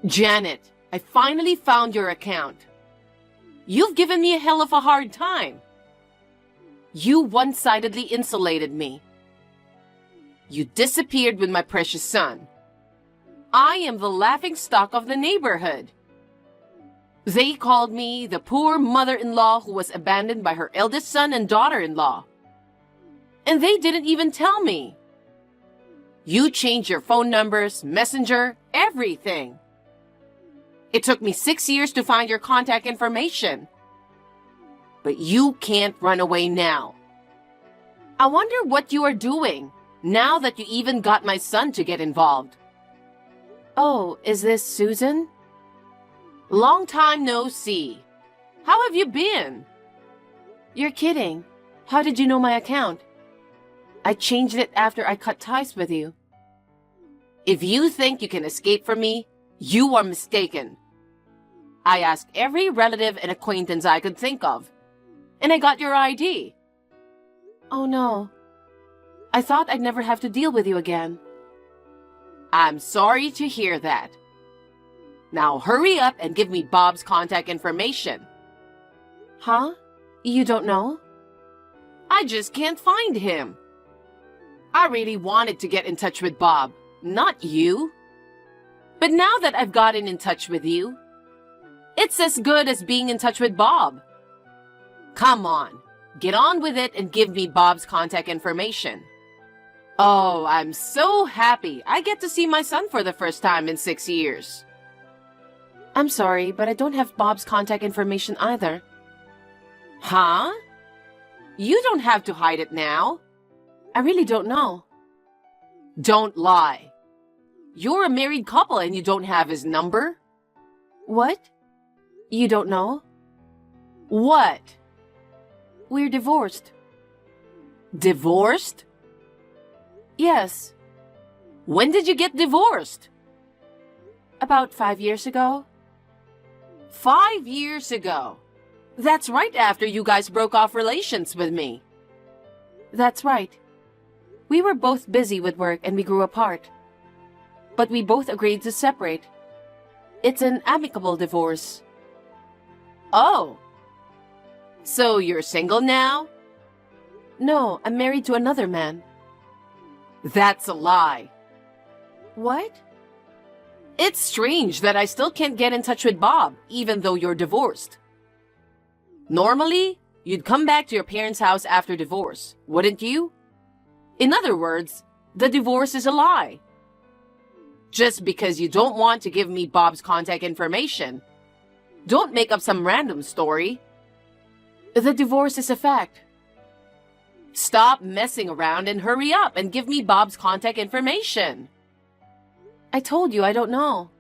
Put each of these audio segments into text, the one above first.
Janet, I finally found your account. You've given me a hell of a hard time. You one-sidedly insulated me. You disappeared with my precious son. I am the laughingstock of the neighborhood. They called me the poor mother-in-law who was abandoned by her eldest son and daughter-in-law. And they didn't even tell me. You changed your phone numbers, messenger, everything. It took me 6 years to find your contact information. But you can't run away now. I wonder what you are doing now that you even got my son to get involved. Oh, is this Susan? Long time no see. How have you been? You're kidding. How did you know my account? I changed it after I cut ties with you. If you think you can escape from me, you are mistaken. I asked every relative and acquaintance I could think of, and I got your ID. Oh no. I thought I'd never have to deal with you again. I'm sorry to hear that. Now hurry up and give me Bob's contact information. Huh? You don't know? I just can't find him. I really wanted to get in touch with Bob, not you. But now that I've gotten in touch with you, it's as good as being in touch with Bob. Come on, get on with it and give me Bob's contact information. Oh, I'm so happy I get to see my son for the first time in 6 years. I'm sorry, but I don't have Bob's contact information either. Huh? You don't have to hide it now. I really don't know. Don't lie. You're a married couple and you don't have his number? What? You don't know? What? We're divorced. Divorced? Yes. When did you get divorced? About 5 years ago. 5 years ago? That's right after you guys broke off relations with me. That's right. We were both busy with work and we grew apart. But we both agreed to separate. It's an amicable divorce. Oh. So you're single now? No, I'm married to another man. That's a lie. What? It's strange that I still can't get in touch with Bob, even though you're divorced. Normally, you'd come back to your parents' house after divorce, wouldn't you? In other words, the divorce is a lie. Just because you don't want to give me Bob's contact information, don't make up some random story. The divorce is a fact. Stop messing around and hurry up and give me Bob's contact information. I told you I don't know.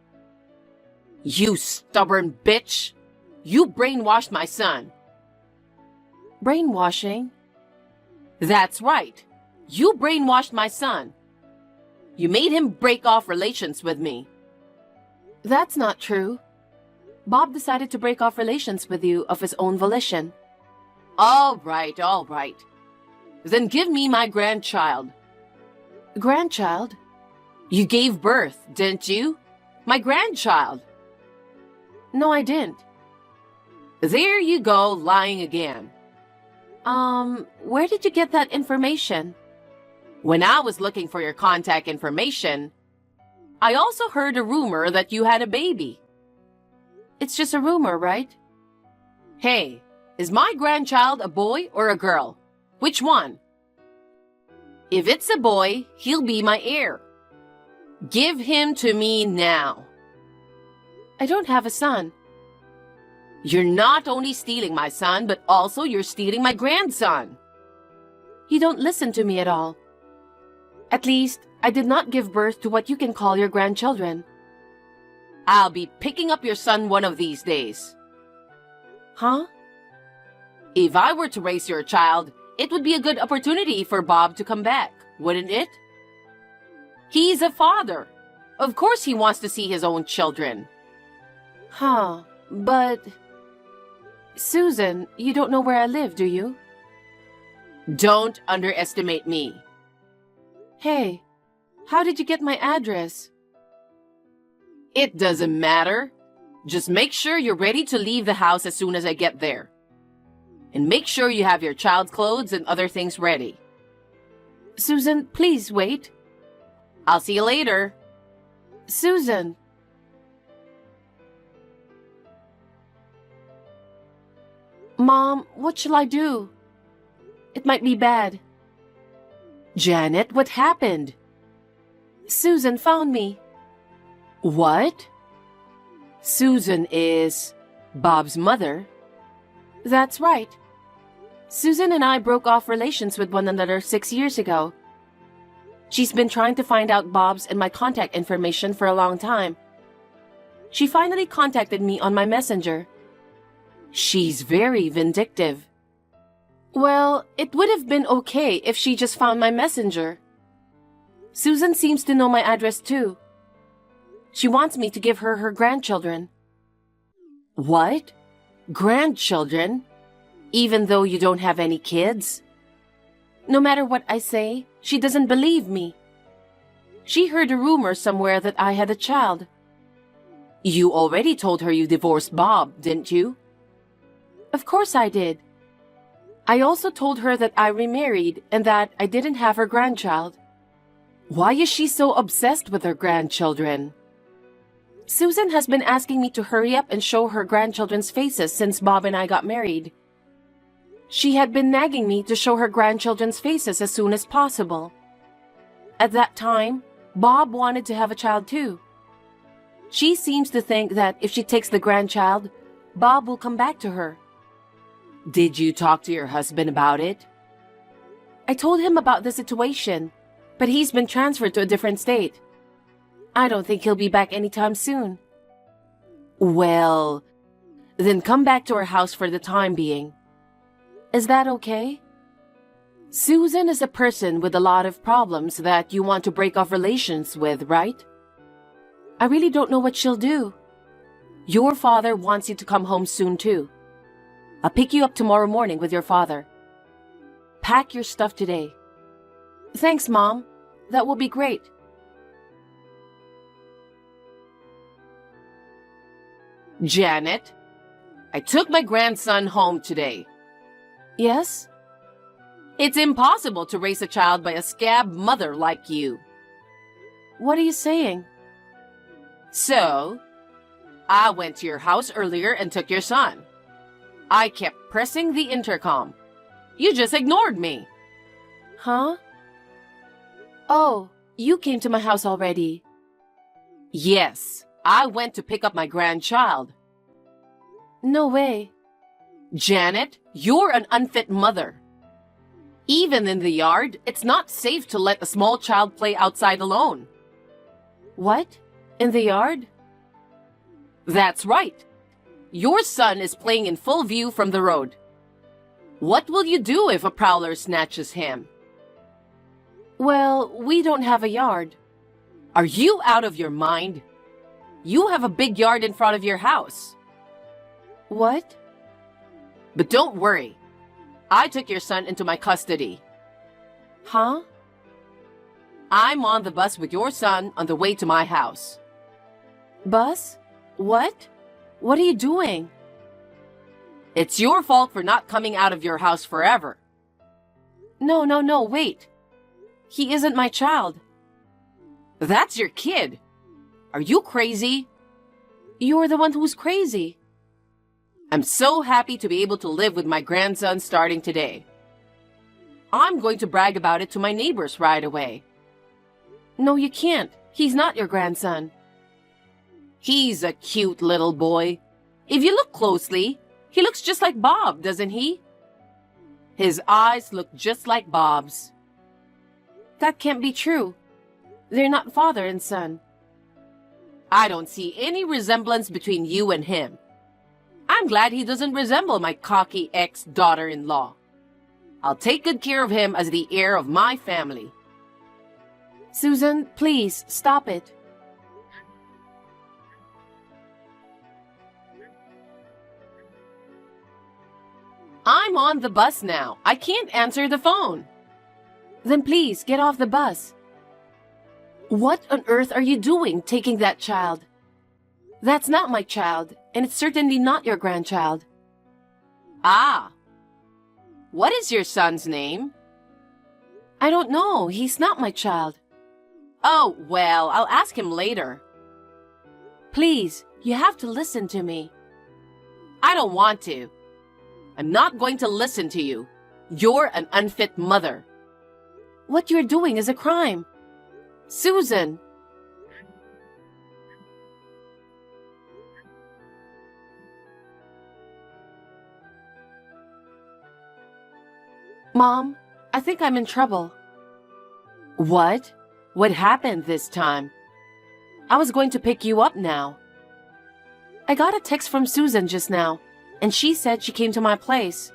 You stubborn bitch! You brainwashed my son. Brainwashing? That's right. You brainwashed my son. You made him break off relations with me. That's not true. Bob decided to break off relations with you of his own volition. All right, all right. Then give me my grandchild. Grandchild? You gave birth, didn't you? My grandchild. No, I didn't. There you go, lying again. Where did you get that information? When I was looking for your contact information, I also heard a rumor that you had a baby. It's just a rumor, right? Hey, is my grandchild a boy or a girl? Which one? If it's a boy, he'll be my heir. Give him to me now. I don't have a son. You're not only stealing my son, but also you're stealing my grandson. You don't listen to me at all. At least, I did not give birth to what you can call your grandchildren. I'll be picking up your son one of these days. Huh? If I were to raise your child, it would be a good opportunity for Bob to come back, wouldn't it? He's a father. Of course he wants to see his own children. Huh, but... Susan, you don't know where I live, do you? Don't underestimate me. Hey, how did you get my address? It doesn't matter. Just make sure you're ready to leave the house as soon as I get there. And make sure you have your child's clothes and other things ready. Susan, please wait. I'll see you later. Susan. Mom, what shall I do? It might be bad. Janet, what happened? Susan found me. What? Susan is Bob's mother? That's right. Susan and I broke off relations with one another 6 years ago. She's been trying to find out Bob's and my contact information for a long time. She finally contacted me on my messenger. She's very vindictive. Well, it would have been okay if she just found my messenger. Susan seems to know my address too. She wants me to give her her grandchildren. What? Grandchildren? Even though you don't have any kids? No matter what I say, she doesn't believe me. She heard a rumor somewhere that I had a child. You already told her you divorced Bob, didn't you? Of course I did. I also told her that I remarried and that I didn't have her grandchild. Why is she so obsessed with her grandchildren? Susan has been asking me to hurry up and show her grandchildren's faces since Bob and I got married. She had been nagging me to show her grandchildren's faces as soon as possible. At that time, Bob wanted to have a child too. She seems to think that if she takes the grandchild, Bob will come back to her. Did you talk to your husband about it? I told him about the situation, but he's been transferred to a different state. I don't think he'll be back anytime soon. Well, then come back to our house for the time being. Is that okay? Susan is a person with a lot of problems that you want to break off relations with, right? I really don't know what she'll do. Your father wants you to come home soon too. I'll pick you up tomorrow morning with your father. Pack your stuff today. Thanks, Mom. That will be great. Janet, I took my grandson home today. Yes? It's impossible to raise a child by a scab mother like you. What are you saying? So, I went to your house earlier and took your son. I kept pressing the intercom. You just ignored me. Huh? Oh, you came to my house already. Yes, I went to pick up my grandchild. No way. Janet, you're an unfit mother. Even in the yard, it's not safe to let a small child play outside alone. What? In the yard? That's right. Your son is playing in full view from the road. What will you do if a prowler snatches him? Well, we don't have a yard. Are you out of your mind? You have a big yard in front of your house. What? But don't worry. I took your son into my custody. Huh? I'm on the bus with your son on the way to my house. Bus? What? What are you doing? It's your fault for not coming out of your house forever. No, wait. He isn't my child. That's your kid. Are you crazy? You're the one who's crazy. I'm so happy to be able to live with my grandson starting today. I'm going to brag about it to my neighbors right away. No, you can't. He's not your grandson. He's a cute little boy. If you look closely, he looks just like Bob, doesn't he? His eyes look just like Bob's. That can't be true. They're not father and son. I don't see any resemblance between you and him. I'm glad he doesn't resemble my cocky ex-daughter-in-law. I'll take good care of him as the heir of my family. Susan, please, stop it. I'm on the bus now. I can't answer the phone. Then please, get off the bus. What on earth are you doing taking that child? That's not my child, and it's certainly not your grandchild. Ah. What is your son's name? I don't know. He's not my child. Oh, well, I'll ask him later. Please, you have to listen to me. I don't want to. I'm not going to listen to you. You're an unfit mother. What you're doing is a crime. Susan! Mom, I think I'm in trouble. What? What happened this time? I was going to pick you up now. I got a text from Susan just now, and she said she came to my place.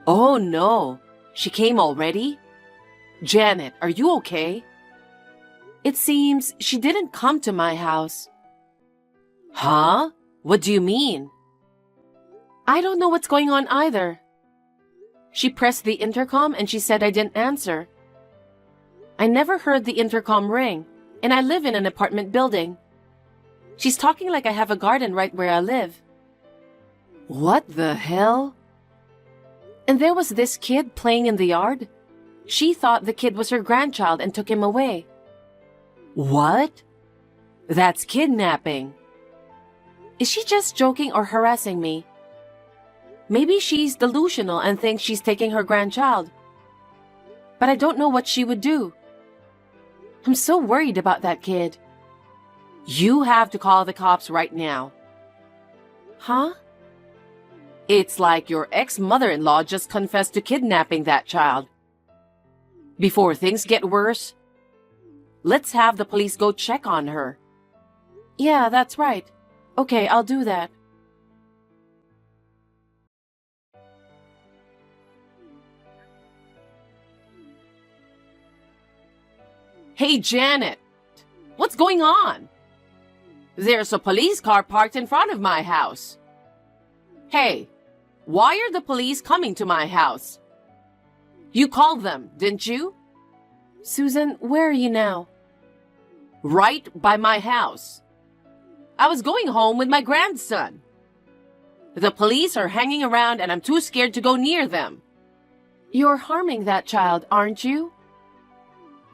Oh no, she came already? Janet, are you okay? It seems she didn't come to my house. Huh? What do you mean? I don't know what's going on either. She pressed the intercom and she said I didn't answer. I never heard the intercom ring, and I live in an apartment building. She's talking like I have a garden right where I live. What the hell? And there was this kid playing in the yard. She thought the kid was her grandchild and took him away. What? That's kidnapping. Is she just joking or harassing me? Maybe she's delusional and thinks she's taking her grandchild. But I don't know what she would do. I'm so worried about that kid. You have to call the cops right now. Huh? It's like your ex-mother-in-law just confessed to kidnapping that child. Before things get worse, let's have the police go check on her. Yeah, that's right. Okay, I'll do that. Hey, Janet, what's going on? There's a police car parked in front of my house. Hey, why are the police coming to my house? You called them, didn't you? Susan, where are you now? Right by my house. I was going home with my grandson. The police are hanging around and I'm too scared to go near them. You're harming that child, aren't you?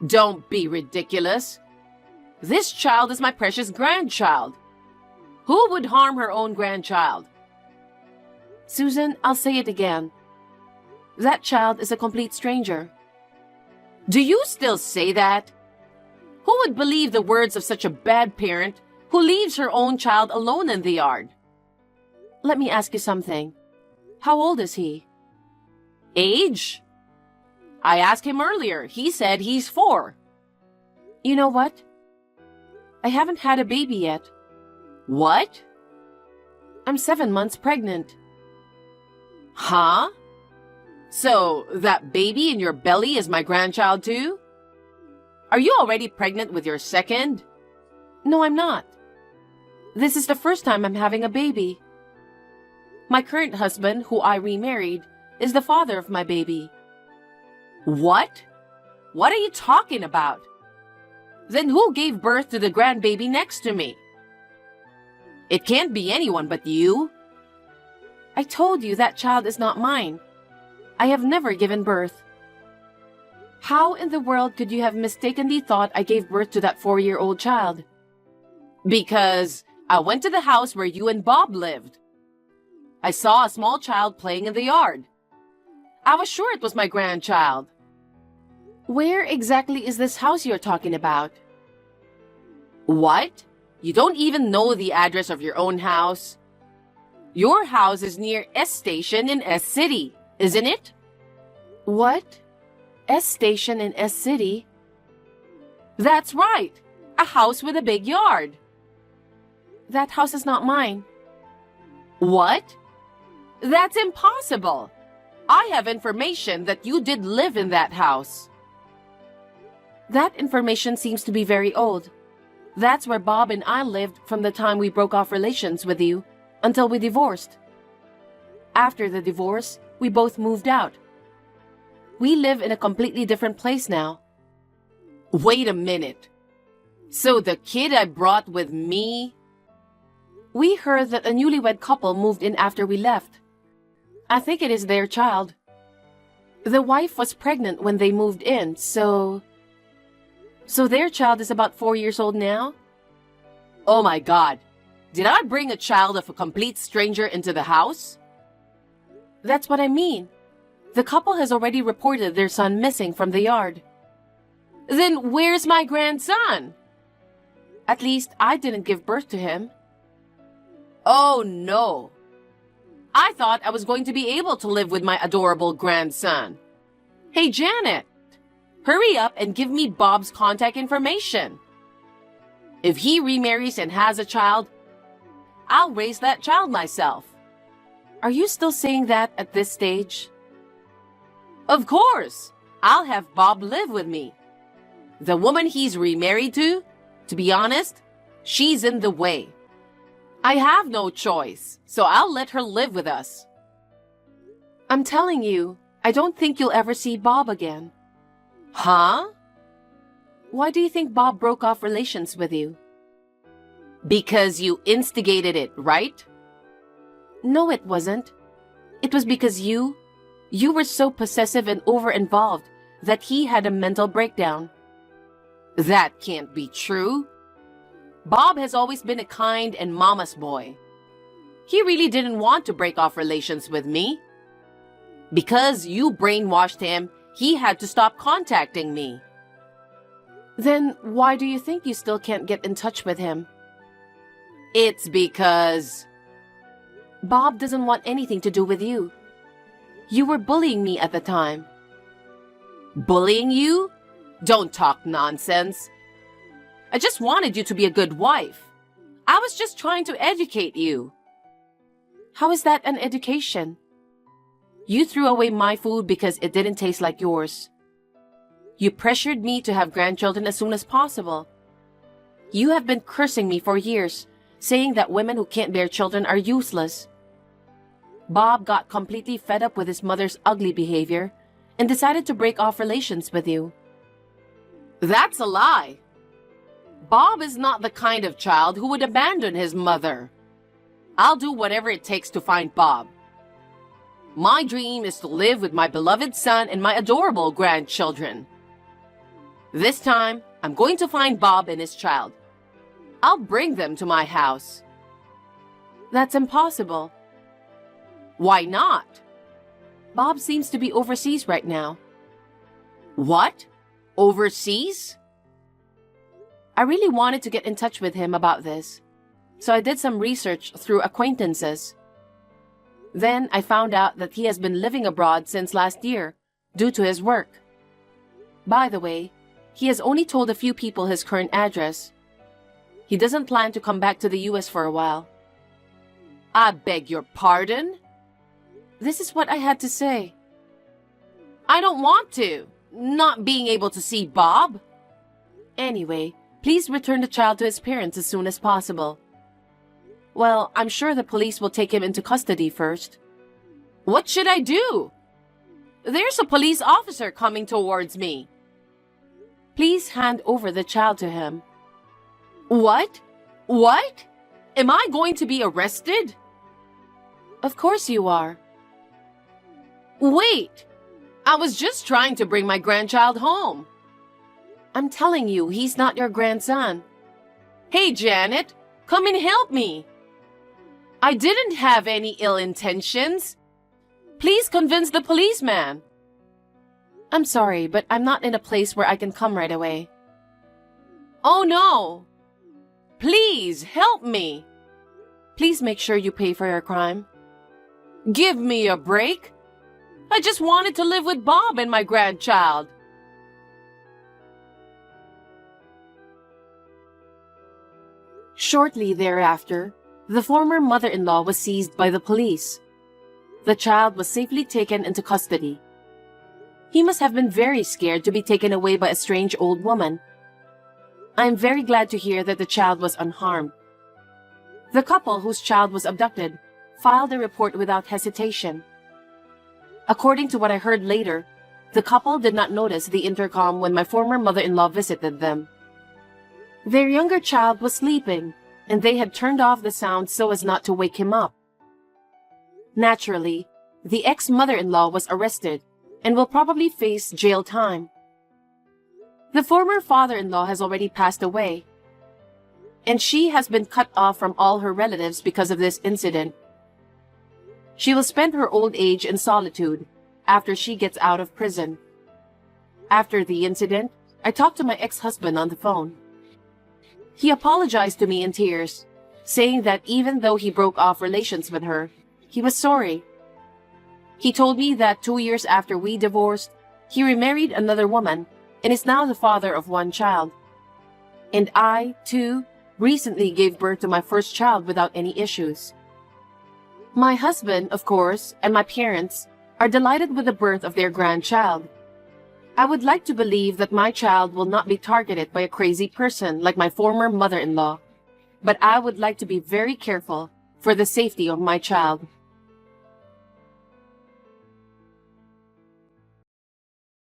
Don't be ridiculous. This child is my precious grandchild. Who would harm her own grandchild? Susan, I'll say it again. That child is a complete stranger. Do you still say that? Who would believe the words of such a bad parent who leaves her own child alone in the yard? Let me ask you something. How old is he? Age? I asked him earlier. He said he's 4. You know what? I haven't had a baby yet. What? I'm 7 months pregnant. Huh? So, that baby in your belly is my grandchild too? Are you already pregnant with your second? No, I'm not. This is the first time I'm having a baby. My current husband, who I remarried, is the father of my baby. What? What are you talking about? Then who gave birth to the grandbaby next to me? It can't be anyone but you. I told you that child is not mine. I have never given birth. How in the world could you have mistakenly thought I gave birth to that 4-year-old child? Because I went to the house where you and Bob lived. I saw a small child playing in the yard. I was sure it was my grandchild. Where exactly is this house you're talking about? What? You don't even know the address of your own house? Your house is near S Station in S City, isn't it? What? S Station in S City? That's right. A house with a big yard. That house is not mine. What? That's impossible. I have information that you did live in that house. That information seems to be very old. That's where Bob and I lived from the time we broke off relations with you until we divorced. After the divorce, we both moved out. We live in a completely different place now. Wait a minute. So the kid I brought with me We heard that a newlywed couple moved in after we left. I think it is their child. The wife was pregnant when they moved in, so their child is about 4 years old now? Oh my God. Did I bring a child of a complete stranger into the house? That's what I mean. The couple has already reported their son missing from the yard. Then where's my grandson? At least I didn't give birth to him. Oh no. I thought I was going to be able to live with my adorable grandson. Hey Janet, hurry up and give me Bob's contact information. If he remarries and has a child, I'll raise that child myself. Are you still saying that at this stage? Of course, I'll have Bob live with me. The woman he's remarried to be honest, she's in the way. I have no choice, so I'll let her live with us. I'm telling you, I don't think you'll ever see Bob again. Huh? Why do you think Bob broke off relations with you? Because you instigated it, right? No, it wasn't. It was because you were so possessive and over-involved that he had a mental breakdown. That can't be true. Bob has always been a kind and mama's boy. He really didn't want to break off relations with me. Because you brainwashed him, he had to stop contacting me. Then why do you think you still can't get in touch with him? It's because Bob doesn't want anything to do with you. You were bullying me at the time. Bullying you? Don't talk nonsense. I just wanted you to be a good wife. I was just trying to educate you. How is that an education? You threw away my food because it didn't taste like yours. You pressured me to have grandchildren as soon as possible. You have been cursing me for years, saying that women who can't bear children are useless. Bob got completely fed up with his mother's ugly behavior and decided to break off relations with you. That's a lie. Bob is not the kind of child who would abandon his mother. I'll do whatever it takes to find Bob. My dream is to live with my beloved son and my adorable grandchildren. This time, I'm going to find Bob and his child. I'll bring them to my house. That's impossible. Why not? Bob seems to be overseas right now. What? Overseas? I really wanted to get in touch with him about this, so I did some research through acquaintances. Then I found out that he has been living abroad since last year, due to his work. By the way, he has only told a few people his current address. He doesn't plan to come back to the US for a while. I beg your pardon? This is what I had to say. I don't want to, not being able to see Bob. Anyway, please return the child to his parents as soon as possible. Well, I'm sure the police will take him into custody first. What should I do? There's a police officer coming towards me. Please hand over the child to him. What? What? Am I going to be arrested? Of course you are. Wait! I was just trying to bring my grandchild home. I'm telling you, he's not your grandson. Hey, Janet, come and help me. I didn't have any ill intentions. Please convince the policeman. I'm sorry, but I'm not in a place where I can come right away. Oh no! Please help me. Please make sure you pay for your crime. Give me a break. I just wanted to live with Bob and my grandchild. Shortly thereafter, the former mother-in-law was seized by the police. The child was safely taken into custody. He must have been very scared to be taken away by a strange old woman. I am very glad to hear that the child was unharmed. The couple whose child was abducted filed a report without hesitation. According to what I heard later, the couple did not notice the intercom when my former mother-in-law visited them. Their younger child was sleeping, and they had turned off the sound so as not to wake him up. Naturally, the ex-mother-in-law was arrested and will probably face jail time. The former father-in-law has already passed away, and she has been cut off from all her relatives because of this incident. She will spend her old age in solitude after she gets out of prison. After the incident, I talked to my ex-husband on the phone. He apologized to me in tears, saying that even though he broke off relations with her, he was sorry. He told me that 2 years after we divorced, he remarried another woman and is now the father of one child. And I, too, recently gave birth to my first child without any issues. My husband, of course, and my parents are delighted with the birth of their grandchild. I would like to believe that my child will not be targeted by a crazy person like my former mother-in-law, but I would like to be very careful for the safety of my child.